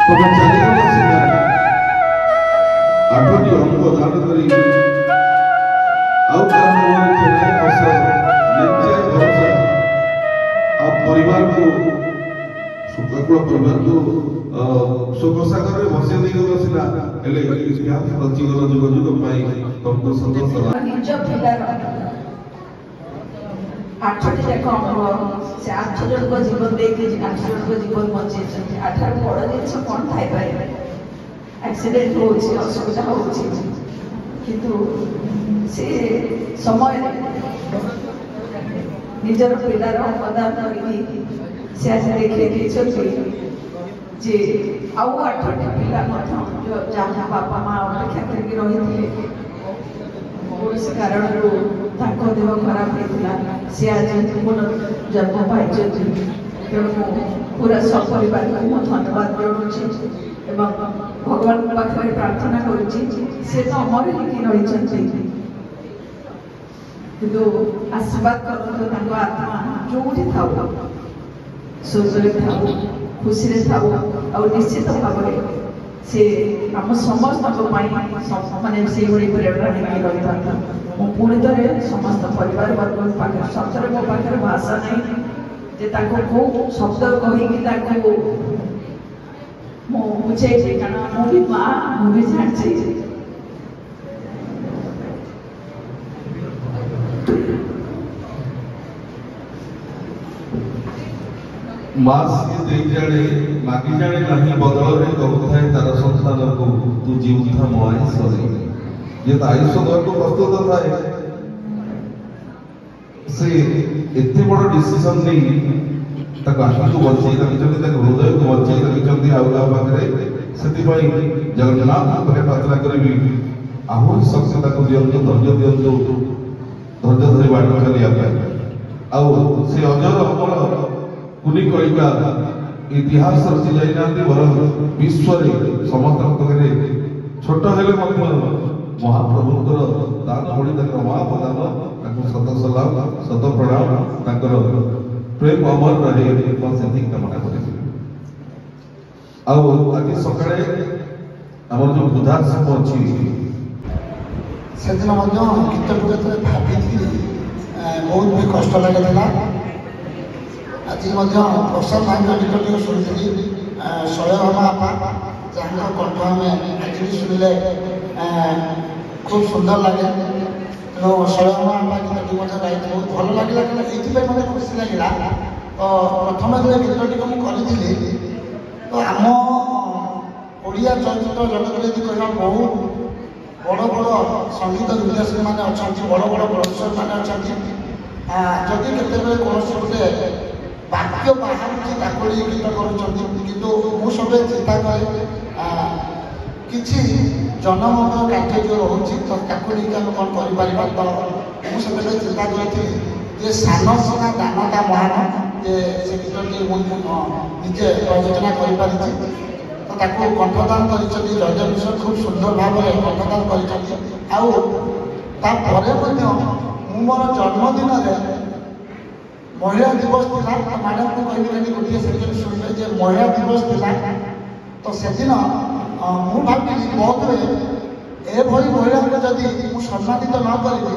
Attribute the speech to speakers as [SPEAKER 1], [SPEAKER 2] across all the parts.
[SPEAKER 1] ତମେ ଚାଲିଗଲ ସିନା ଆଠଟି ଅଙ୍ଗ ଦାନ କରି ଆଉ କାରଣ ଚେନ୍ନାଇ ବସ ନିତ୍ୟ ଭରସା ଆଉ ପରିବାରକୁ ଶୋକାକୁଳ ପରିବାରକୁ ଶୋକସାଗରରେ ବସେଇ ଦେଇଗଲ ସିନା ହେଲେ ଇତିହାସ ରଚିଗଲ ଯୁଗ ଯୁଗ ପାଇଁ ତମକୁ ସତ ସଲା
[SPEAKER 2] ନିଜ ପିଲାର ଆଠଟି ଯାକ ଅଙ୍ଗ ସେ 8 ଜଣଙ୍କ ଜୀବନ ଦେଇକି 8 ଜଣଙ୍କ ଜୀବନ ବଞ୍ଚେଇଛନ୍ତି। ଆଠାରୁ ବଡ଼ ଜିନିଷ କ'ଣ ଥାଇପାରେ? ଆକ୍ସିଡେଣ୍ଟ ହେଉଛି, ଅସୁବିଧା ହେଉଛି, କିନ୍ତୁ ସେ ସମୟରେ ନିଜର ପିଲାର ଅବଦାନ କରିକି ସେ ଆଜି ଦେଖେଇ ଦେଇଛନ୍ତି ଯେ ଆଉ 8ଟି ପିଲା ମଧ୍ୟ ଯାହା ବାପା ମା ଅପେକ୍ଷା କରିକି ରହିଥିଲେ କୌଣସି କାରଣରୁ ତାଙ୍କ ଦେହ ଖରାପ ହେଇଥିଲା, ସେ ଆଜି ଜନ୍ମ ପାଇଛନ୍ତି। ତେଣୁ ମୁଁ ପୁରା ସପରିବାରକୁ ମୁଁ ଧନ୍ୟବାଦ ଜଣାଉଛି ଏବଂ ଭଗବାନଙ୍କ ପାଖରେ ପ୍ରାର୍ଥନା କରୁଛି ସେ ତ ଅମର ହେଇକି ରହିଛନ୍ତି, କିନ୍ତୁ ଆଶୀର୍ବାଦ କରନ୍ତୁ ତାଙ୍କ ଆତ୍ମା ଯୋଉଠି ଥାଉ, ସ୍ୱର୍ଗରେ ଥାଉ, ଖୁସିରେ ଥାଉ, ଆଉ ନିଶ୍ଚିତ ଭାବରେ ସେ ଆମ ସମସ୍ତଙ୍କ ପାଇଁ ମାନେ ସେଇଭଳି ପ୍ରେରଣା ହେଇକି ରହିଥାନ୍ତି। ମୁଁ ପୁଣି ଥରେ ସମସ୍ତ ପରିବାର ବର୍ଗଙ୍କ ପାଖରେ ସତରେ ମୋ ପାଖରେ ଭାଷା ନାହିଁ ଯେ ତାଙ୍କୁ କୋଉ ଶବ୍ଦ କହିକି ତାଙ୍କୁ ମୁଁ ବୁଝେଇବି, କାରଣ ମୁଁ ବି ମା, ମୁଁ ବି ଜାଣିଛି
[SPEAKER 1] माँ से दे जाने मागी जाने नहीं बदल रे कहता है तारा संसार को तू जीवता मोय सरे ये आयुष दर को प्रस्तुत था से इतने बड़ा डिसीजन नहीं तक आखि को बच्चे रखिचंती तक हृदय को बच्चे रखिचंती आउला पाखरे सेति पई जगन्नाथ पाखरे प्रार्थना करबी आहुरी सक्षता को दियंतु धैर्य धरि बाट चली आबे आउ से अजर अमर कुनी कलिका इतिहास रचि जाइनांती वरम विश्व रे समस्त करे छोट हेले मध्य महाप्रभुଙ୍କର ଦାନ ଭଳି ତାଙ୍କର ମହାପ୍ରଦାନ ତାଙ୍କୁ ଶତ ସଲାମ ଶତ ପ୍ରଣାମ ତାଙ୍କର ପ୍ରେମ ଅମର ରହେ ମୁଁ ସେତିକି କାମନା କରିବି। ଆଉ ଆଜି ସକାଳେ ଆମର ଯୋଉ ବୃଦ୍ଧାଶ୍ରମ ଅଛି
[SPEAKER 3] ସେଦିନ ମଧ୍ୟ ଗୀତକୁ ଯେତେବେଳେ ଭାବିଥିଲି ବହୁତ ବି କଷ୍ଟ ଲାଗିଥିଲା। ଆଜି ମଧ୍ୟ ପ୍ରସାଦ ଭାଇଙ୍କ ଗୀତଟିକୁ ଶୁଣିଥିଲି ଶୈଳଭାମା ଆପା ଯାହାଙ୍କ କଣ୍ଠ ଆମେ ଆଜି ବି ଶୁଣିଲେ খুব সুন্দর লাগে। ତେଣୁ ଶୈଳଭାମା ଆପା ଗୀତଟି ମଧ୍ୟ ଗାଇଥିଲି, ବହୁତ ଭଲ ଲାଗିଲା। ଏଇଥିପାଇଁ ମୋତେ ଖୁସି ଲାଗିଲା। ତ ପ୍ରଥମେ ଯେବେ ଗୀତଟିକୁ ମୁଁ କରିଥିଲି ତ ଆମ ଓଡ଼ିଆ ଚଳଚ୍ଚିତ୍ର ଜଗତରେ ଯଦି କହିବା ବହୁତ ବଡ଼ ବଡ଼ ସଙ୍ଗୀତ ନିର୍ଦ୍ଦେଶକମାନେ ଅଛନ୍ତି, ବଡ଼ ବଡ଼ ପ୍ରଡ୍ୟୁସରମାନେ ଅଛନ୍ତି। ଯଦି କେତେବେଳେ କୌଣସି ଗୋଟେ ବାକ୍ୟ ବାହାରୁଛି ତାକୁ ଗୀତ କରୁଛନ୍ତି, କିନ୍ତୁ ମୁଁ ସବୁବେଳେ ଚିନ୍ତା କରେ କିଛି ଜନମତ କାର୍ଯ୍ୟ ଯେଉଁ ରହୁଛି ତ ତାକୁ ନେଇକି ଆମେ କ'ଣ କରିପାରିବା। ତ ମୁଁ ସେତେବେଳେ ଚିନ୍ତା କରିଥିଲି ଯେ ସାନ ସିନା ଦାନତା ମହାନ, ଯେ ସେ ଗୀତଟି ମୁଁ ନିଜେ ପ୍ରଯୋଜନା କରିପାରିଛି। ତ ତାକୁ କଣ୍ଠଦାନ କରିଛନ୍ତି ଜୟ କିଶୋର, ଖୁବ୍ ସୁନ୍ଦର ଭାବରେ କଣ୍ଠଦାନ କରିଛନ୍ତି। ଆଉ ତାପରେ ମଧ୍ୟ ମୁଁ ମୋର ଜନ୍ମଦିନରେ ମହିଳା ଦିବସ ଥିଲା, ମ୍ୟାଡ଼ାମକୁ କହିବି ଯଦି ଗୋଟିଏ ସେକେଣ୍ଡ ଶୁଣିବେ ଯେ ମହିଳା ଦିବସ ଥିଲା। ତ ସେଦିନ ମୁଁ ଭାବିଲି ବୋଧହୁଏ ଏଭଳି ମହିଳାଙ୍କୁ ଯଦି ମୁଁ ସମ୍ମାନିତ ନ କରିବି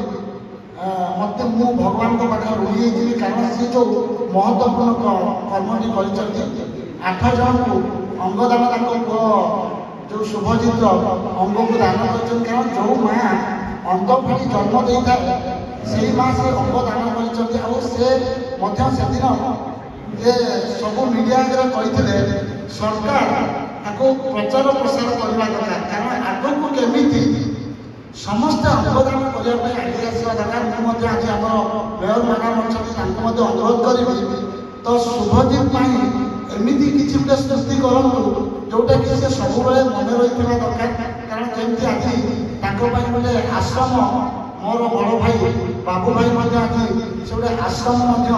[SPEAKER 3] ମୋତେ ମୁଁ ଭଗବାନଙ୍କ ପାଖରେ ଋଣୀ ହେଇଯିବି। କାରଣ ସେ ଯେଉଁ ମହତ୍ତ୍ୱପୂର୍ଣ୍ଣ କର୍ମଟି କରିଛନ୍ତି, 8 ଜଣଙ୍କୁ ଅଙ୍ଗଦାନ ତାଙ୍କ ପୁଅ ଯେଉଁ ଶୁଭଜିତ୍ର ଅଙ୍ଗକୁ ଦାନ କରିଛନ୍ତି। କାରଣ ଯେଉଁ ମା ଅଙ୍ଗ ଫାଟି ଜନ୍ମ ଦେଇଥାଏ ସେଇ ମା ସେ ଅଙ୍ଗ ଦାନ କରିଛନ୍ତି। ଆଉ ସେ ମଧ୍ୟ ସେଦିନ ଯେ ସବୁ ମିଡ଼ିଆ ଆଗରେ କହିଥିଲେ ସରକାର ତାକୁ ପ୍ରଚାର ପ୍ରସାର କରିବା ଦରକାର, କାରଣ ଆଗକୁ କେମିତି ସମସ୍ତେ ଅଙ୍ଗଦାନ କରିବା ପାଇଁ ଆଗେଇ ଆସିବା ଦରକାର। ମୁଁ ମଧ୍ୟ ଆଜି ଆମର ମେୟର ମ୍ୟାଡ଼ାମ ଅଛନ୍ତି, ତାଙ୍କୁ ମଧ୍ୟ ଅନୁରୋଧ କରିବି ତ ଶୁଭଜିତ ପାଇଁ ଏମିତି କିଛି ଗୋଟେ ସୃଷ୍ଟି କରନ୍ତୁ ଯେଉଁଟାକି ସେ ସବୁବେଳେ ମନେ ରହିଥିବା ଦରକାର। କାରଣ ଯେମିତି ଆଜି ତାଙ୍କ ପାଇଁ ଗୋଟେ ଆଶ୍ରମ ମୋର ବଡ଼ ଭାଇ ବାବୁ ଭାଇ ମଧ୍ୟ ଆଜି ସେ ଗୋଟେ ଆଶ୍ରମ ମଧ୍ୟ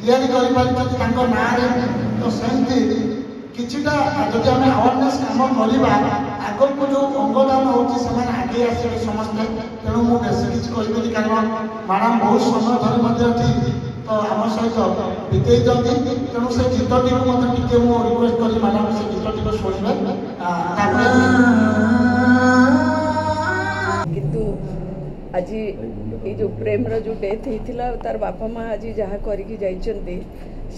[SPEAKER 3] ତିଆରି କରିପାରିଛନ୍ତି ତାଙ୍କ ନାଁରେ। ତ ସେମିତି କିଛିଟା ଯଦି ଆମେ ଆୱାରନେସ୍ କାମ କରିବା ଆଗକୁ ଯେଉଁ ଅଙ୍ଗଦାନ ହେଉଛି ସେମାନେ ଆଗେଇ ଆସିବେ ସମସ୍ତେ। ତେଣୁ ମୁଁ ବେଶୀ କିଛି କହିବିନି, କାରଣ ମ୍ୟାଡ଼ାମ ବହୁତ ସମୟ ଧରି ମଧ୍ୟ ଏଠି तो आम सहित बीतेई तेणु से गीतटी को मत टिके मु रिक्वेस्ट करी मैडम से गीतटी को शुणिबे
[SPEAKER 2] किंतु आज ये जो प्रेम रो जो डेथ होता तार बापा माँ आज जहाँ करके जाइछन्ती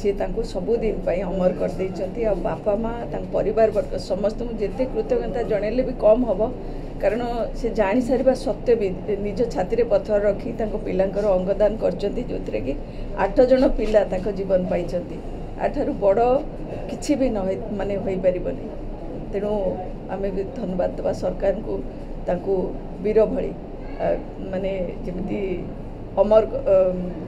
[SPEAKER 2] सी तांको सबुदिन अमर कर देइछन्ती आ बापा माँ परिवार वर्ग समस्त जिते कृतज्ञता जनइले भी कम हम कारण से जानी सारिबा सत्य भी निज छाती पत्थर रखी पिलांकर अंगदान करछन्ती जो कि 8 जन पिला जीवन पाइछन्ती आठारु बड़ किछि भी न माने होई परिबनी तेणु आम भी धन्यवाद देवा सरकार को तांको वीर भली माने जमिति अमर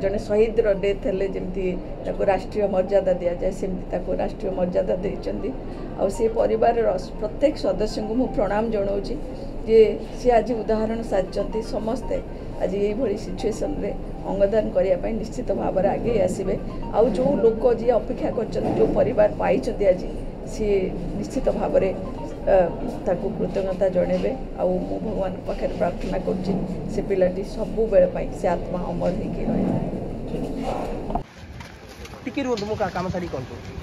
[SPEAKER 2] जने शहीद रो डेथ हेले जमिति ताको राष्ट्रीय मर्यादा दिया जाए सेमति ताको राष्ट्रीय मर्यादा देइछन्ती आ से परिवार प्रत्येक सदस्य को मु प्रणाम जनाऊँगी जे सी आज उदाहरण साजिचन्ती समस्ते आज ये भली सिचुएशन रे अंगदान करने निश्चित भाव में आगे आसबे आउ जो लोक जी अपेक्षा कर जो परिवार पाई आज सी निश्चित भाव में ताकू कृतज्ञता जनइबे आ मु भगवान पाखे प्रार्थना करुच्ची से पिलाटी सबु बेले से आत्मा अमर होगी रहे
[SPEAKER 4] टिके रुहतु मु काम सारी कॉल करूँ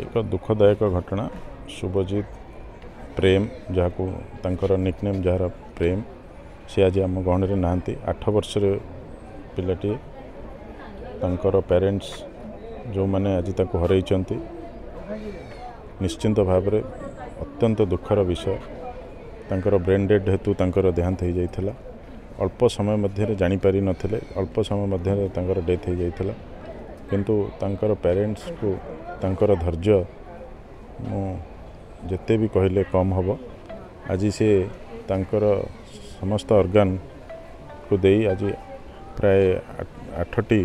[SPEAKER 5] एक दुखदायक घटना शुभजीत प्रेम जहाँ तांकर निकनेम जार प्रेम सी आज आम गहन ना 8 वर्ष पिलाटी तांकर पेरेंट्स जो मैंने आज ताको हरई निश्चिंत भाव में अत्यंत दुखर विषय तांकर ब्रेन डेड हेतु तांकर देहांत हो जाइथिला अल्प समय मध्य जानी पारि नथिले अल्प समय मध्य तांकर डेथ हो जाइथिला किंतु तांकर पेरेंट्स को तांकर धैर्य मु जेते भी कहले कम हम आज से तांकर समस्त ऑर्गन को दे आज प्राय 8टी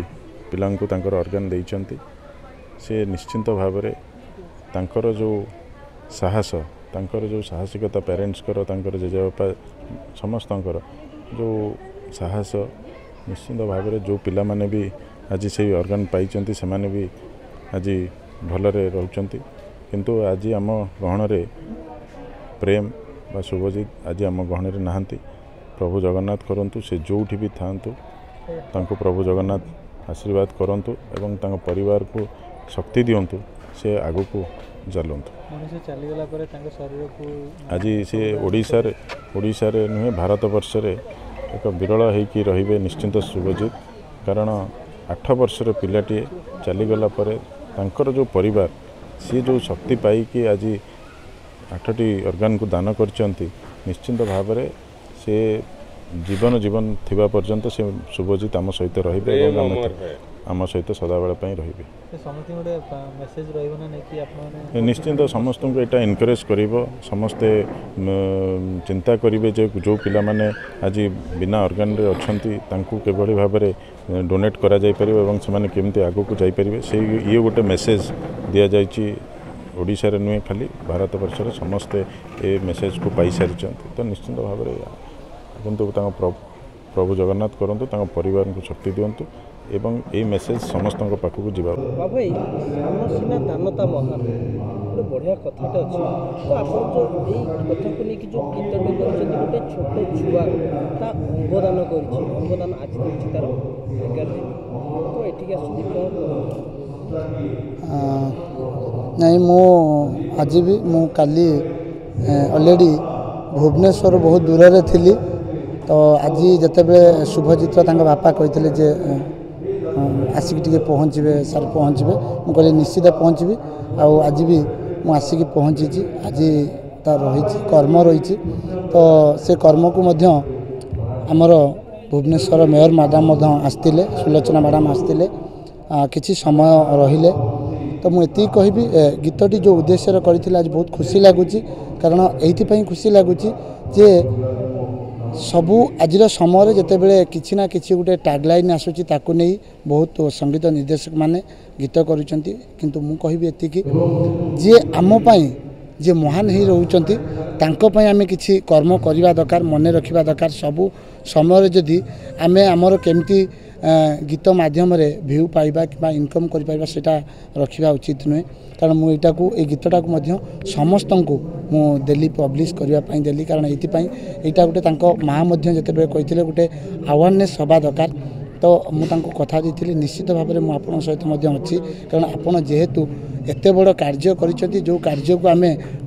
[SPEAKER 5] पिलां को तांकर ऑर्गन देइचंती से निश्चिंत भाव में तांकर जो साहस तांकर जो साहसिकता पेरेंट्स कर तांकर जेजेबापा समस्तंकर जो साहस निश्चिंत भाव में जो पिला माने भी आज से ऑर्गन पाइचंती से माने भी आज भलरे रहउचंती किंतु आज आम गहन रे प्रेम बा शुभजीत आज आम गहन रे नहांती प्रभु जगन्नाथ करंतु से जोठी भी थांतु तांको प्रभु जगन्नाथ आशीर्वाद करंतु एवं तांको परिवार को शक्ति दियंतु से आगु को चलंतु आज से ओडिशा रे नुहे भारत वर्ष रे एक विरल होइकी रहिबे निश्चिंत शुभजीत कारण 8 वर्षर पिलाटी चलीगला पर तांकर जो परिवार सी जो शक्ति पाई कि आज 8टी ऑर्गन को दान करचंती निश्चिंत भाव में से जीवन थिबा पर्यंत से शुभजीत आम सहित रहिबे आम सहित सदाबेला रहिबे निश्चिंत समस्त को यहाँ एनकरेज करिबो समस्ते चिंता करिबे जे जो पिला माने आज बिना ऑर्गन रे अछंती तांकू केभली भाव में डोनेट करा जाय परिबो एवं से केमती आगो को जाय परिबे से ये गोटे मेसेज दिया जायछि ओडिशा रे नुहे खाली भारत वर्ष रे समस्ते ए मेसेज को पाई सारिचंती तो निश्चिंत भाव में किंतु प्रभु जगन्नाथ करंतु तांको परिवार को शक्ति दियंतु एवं ये मेसेज समस्त पाखक जीवा
[SPEAKER 4] बाबा सीना दानता महान गोटे बढ़िया कथाटे अच्छे तो आप जो यही कथा को लेकिन जो गीतटे गोटे छोट छुआ ता अंगदान अंगदान आज देखिए तार 11 दिन तो ये आसुदी
[SPEAKER 3] नहीं मु आज भी मु काली ऑलरेडी भुवनेश्वर बहुत दूर रे थिली तो आज जितेबले शुभजित बापा कहते जे आसिक टे पहुँचे सर पहुँचे मुझे कहली निश्चित पहुँची आज भी मुझे आसिक पहुँची आज तो रही कर्म रही तो से कर्म को आमर भुवनेश्वर मेयर मैडम आसते सुलोचना मैडम आसते किसी समय रहिले तो मुझे कहि गीतटी जो उद्देश्य करथिला आज बहुत खुशी लगुच कारण ये खुशी लगुच जे सबू आज समय जितेबले किसी ना किसी गोटे टैगलाइन आसूची ताकू नहीं बहुत संगीत निर्देशक माने गीत करुचंती किंतु मु कहबी एतिकी जे आम पाई जे महान ही रोचंती तांको पाई आमे किछि कर्म करबा दरकार मने रखिबा दरकार सबू समय जदि आमे हमर केमती गीत माध्यम रे व्यू पाइबा कि इनकम कर पाइबा सेटा रखिबा उचित नुहे कारण मु एटा को ए गीतटा को मध्य समस्त को मु दिल्ली पब्लिश करबा पई दिल्ली कारण एति पई एटा गोटे तांको मां मध्य जते कहिथिले गोटे अवेयरनेस हबा दरकार तो मुझे कथा दी निश्चित भाव में मुझे सहित अच्छी कारण आपड़ जेहेतु एत बड़ कार्य कर जो कार्य को आम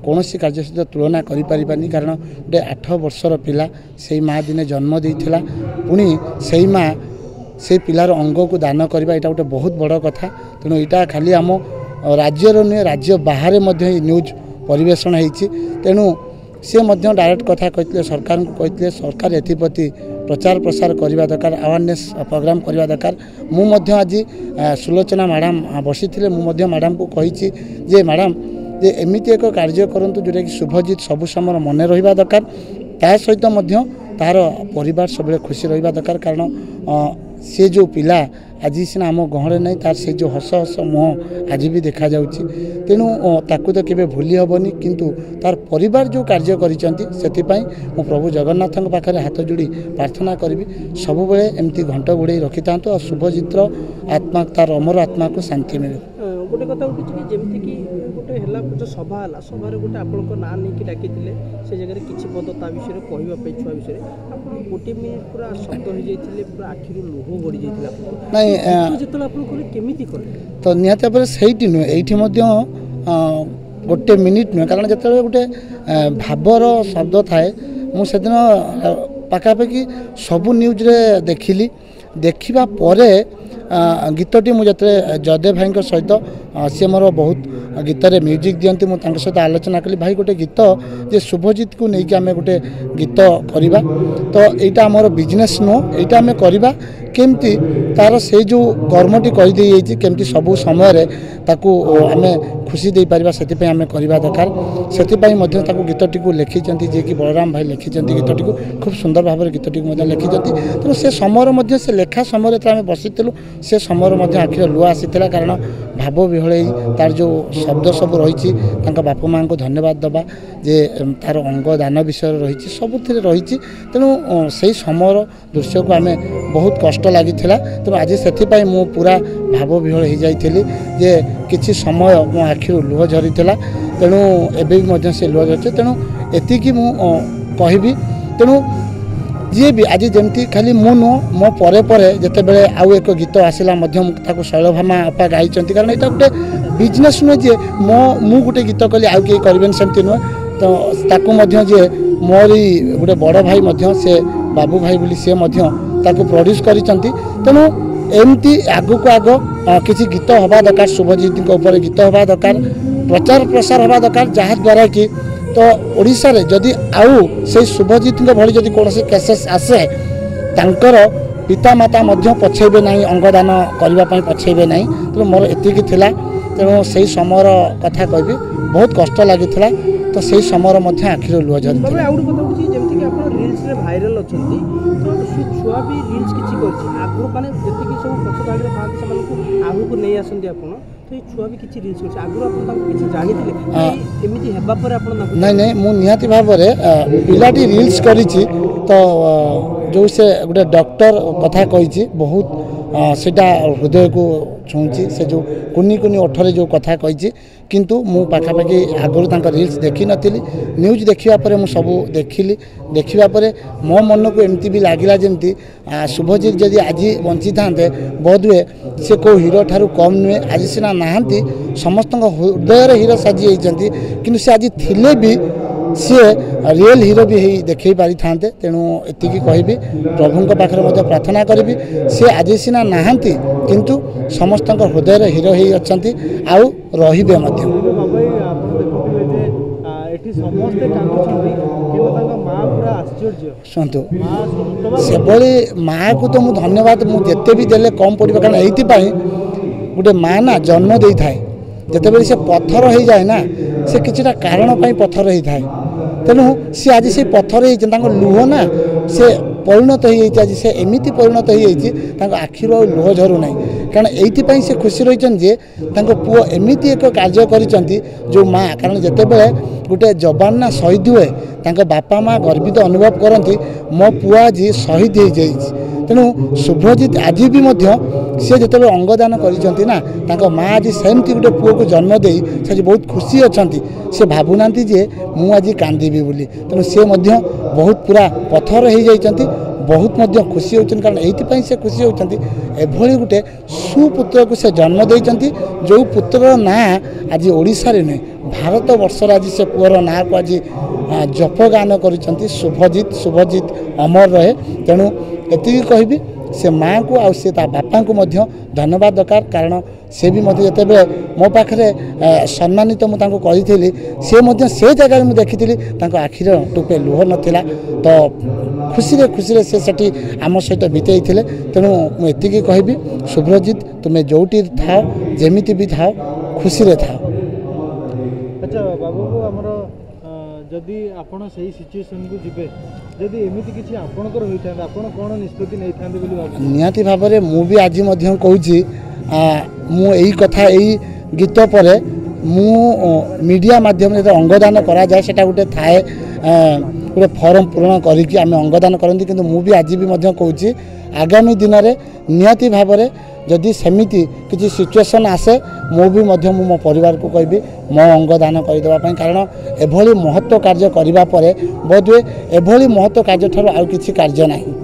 [SPEAKER 3] कौन कार्य सहित तुलना करें कारण गोटे 8 वर्षर पिला से माँ दिने जन्म देता पुणी से माँ से पिलार अंग को दान करवा यहाँ गोटे बहुत बड़ कथा तेणु यहाँ खाली आम राज्यर नुहे राज्य बाहर न्यूज परिवेषण होती तेणु सी डायरेक्ट कथा कहते सरकार को कहते सरकार एप्रति प्रचार प्रसार करने दरकार अवेयरनेस प्रोग्राम करने दरकार मुझे आज सुलोचना मैडम बसी थे मुझे मैडम को कही जे मैडम जे एमती एक कार्य करूँ जोटा कि शुभजित सबु समय मन रहा दरकार ता सहित तार परिवार सब खुशी रहा दरकार कारण सी जो पिला आज सीना आम गहरे नहीं तार से जो हस हस मुह आज भी देखा जाउछि तेणु ताकू तो केबे भूली हेबनी किंतु तार परिवार जो कार्य करिसंती सेतिपई मु प्रभु जगन्नाथ पाखे हाथ जोड़ी प्रार्थना करी सब बेले एमती घंट गोड़े रखि थांतु और शुभजित्र आत्मा तार अमर आत्मा को शांति मिले
[SPEAKER 4] गोटे कथा उठी कि जेमती कि गोटे हला जो सभा हला सभारे गोटे आपनको ना नहीं डाकिथिले से जगह किछि पद ता विषय कहबा पे छुआ विषय आप गोटे मिनिट पूरा शब्द हो जाइथिले पूरा आखिरु लोह गड़ी जाइथिला नहीं जेतला आपन करे केमिति करे
[SPEAKER 3] तो निहाते पर सेठी नु एठी मध्य गोटे मिनिट नु कारण जेतले गोटे भावर शब्द थाए मु सेदिन पाखापाखि सबु न्यूज रे देखिली देखिबा परे गीतटी मुझे जयदेव भाई सहित सी मोर बहुत गीत रे म्यूजिक दियंती मु तांक सहित आलोचना कली भाई गोटे गीत जे शुभजित को लेकिन आम गोटे गीत करवा तो यहाँ आमर बिजनेस नुह यहाँ आम करवा केमती तार से जो कर्मटी करदे केमती सबू समय ताकू आम खुशी दे पारिबा सेति आम करवा दरकार से गीतटी को लिखिं जे कि बलराम भाई लिखिं गीतटी को खूब सुंदर भाव गीतटी को लिखिं तेणु से समय से लेखा समय आम बसीलु से समय आखिर लुह आसीला कारण भाव विहल तार जो शब्द सब रही बापा माँ को धन्यवाद दबा जे तार अंग दान विषय रही सबुथ रही तेणु से समय दृश्य को आम बहुत कष्ट लगी तेणु आज से मु पूरा भाव विहल हो जाइली जे किसी समय मो आखिर लुह झरी तेणु एवं से लुह झरी तेणु एतिकी मु कहबी तेणु जी भी आज जमती खाली मु नुह मो परे परे जिते बड़े आउ एक गीत आसला शैलभामा अपा गाई कारण यहाँ गोटे बिजनेस नुहे जे मु गोटे गीत कली आउ किए करें सेमती नुहे तो ताकू जे मोरी गोटे बड़ भाई से बाबू भाई बोली सी प्रोड्यूस करिसंती तेणु एमती आगु को आग किसी गीत हवा दरकार शुभजित ऊपर गीत हवा दरकार प्रचार प्रसार हवा दरकार जहाँद्वारा कि तो ओडिशा रे जदि आउ से शुभजित भली जदि कौन केसेस आसे तांकर पिता माता पछेबे नहीं अंगदान करने पछेबे नहीं तेणु मोर एतिकी थिला तेणु से समय कथा कहबी बहुत कष्ट लगी तो से समय आखिर लुह झरी
[SPEAKER 4] भाइराल अच्छा तो से छुआ भी रिल्स किसी आगु मैंने जी सब पक्ष धाड़ी था आगू को नहीं आसती आप तो ये छुआ भी किसी रिल्स कर आगु आप जानी एमती नहीं
[SPEAKER 3] नहीं मु निहाती भाव में पिलाटी रिल्स करी तो जो से गोटे डॉक्टर कथा कही बहुत सेटा हृदय को छुँची से जो कुनी कुनी ओठरे जो कथा कही किंतु मु पाखापाखि आगुरी तांका रिल्स देखी नथिली न्यूज देखिबा परे मु सब देखिली देखिबा परे मो मन को एमती भी लागिला जेमती शुभजित जदि आज बंची थांते बोधवे से को हीरो ठारू कम नुहे आज सिना नाहांती समस्त हृदय हीरो साजी होती किंतु से आज थिले भी सी रियल हीरो भी देखई पारि थांते तेणु एतिकी कहबी प्रभुंक पाखरे मध्य प्रार्थना करी से आज सीना नाहांती किंतु समस्त हृदय हीरो ही अच्छी आउ रहिबे मध्य शुणु से माँ को तो मुझे धन्यवाद मुझे भी देले कम पड़ा कारण ये गोटे माँ ना जन्म दे थाए जिते से पत्थर हो जाए ना से किसी कारण पत्थर होता है तेणु सी आज से पत्थर हो लुह ना से परिणत हो आज से एमती परिणत हो आखिर लुह झरू ना कारण ये से खुशी रही पुओ एमती एक कार्य कर जो माँ कारण जिते बड़े गोटे जवान ना शहीद हुए बापा माँ गर्वित अनुभव करती मो पुआ आज शहीद हो जाए तेणु शुभजीत आज भी सी जो अंगदान कर माँ आज सेमती गोटे पुओ को जन्म दे से बहुत खुशी अच्छा से भावुना जे मुझे कांदी बोली तेणु सी बहुत पूरा पत्थर हो जाती बहुत खुशी होती कारण ये से खुशी होती एभली गोटे सुपुत्र को से जन्म देती जो पुत्र ना आज ओडिशा रे नहीं भारत वर्ष आज से पुअर ना को आज जपगान कर शुभजीत शुभजीत अमर रहे तेणु एति कहबी से माँ को आ बापा को धन्यवाद दरकार कारण से भी जिते मो पाखे सम्मानित मुझे से जगह मुझे देखी आखिर टोपे लुह नाला तो खुशी खुशी से सेठी आम सहित बीते तेणु मुझे कहबी शुभजीत तुम्हें जोटी था जमीती भी था खुशी था।
[SPEAKER 4] अच्छा बाबू आमर जदि आपण सही सिचुएशन को जिबे जदि एमिति किछि आपणकर होइथा आपण कोन निष्पत्ति नै थांदे बोली भाबु
[SPEAKER 3] नियाति भाबरे मु भी आज मध्य कहूची मु एई कथा एई गीत परे मु मीडिया माध्यम रे अंगदान करा जाय सेटा गुटे थाए गोटे फॉर्म पूर्ण करिकि आमे अंगदान करंती किंतु मु भी आज भी मध्य कहूची आगामी दिन रे नियाति भाबरे जदि सेमिति किसी सिचुएशन आसे मु भी मो परिवार को कहबी मो अंगदान करदेवाई कारण एभली महत्व कार्य करने बोधे एभली महत्व कार्य ठार आउ किछि कार्य नहीं।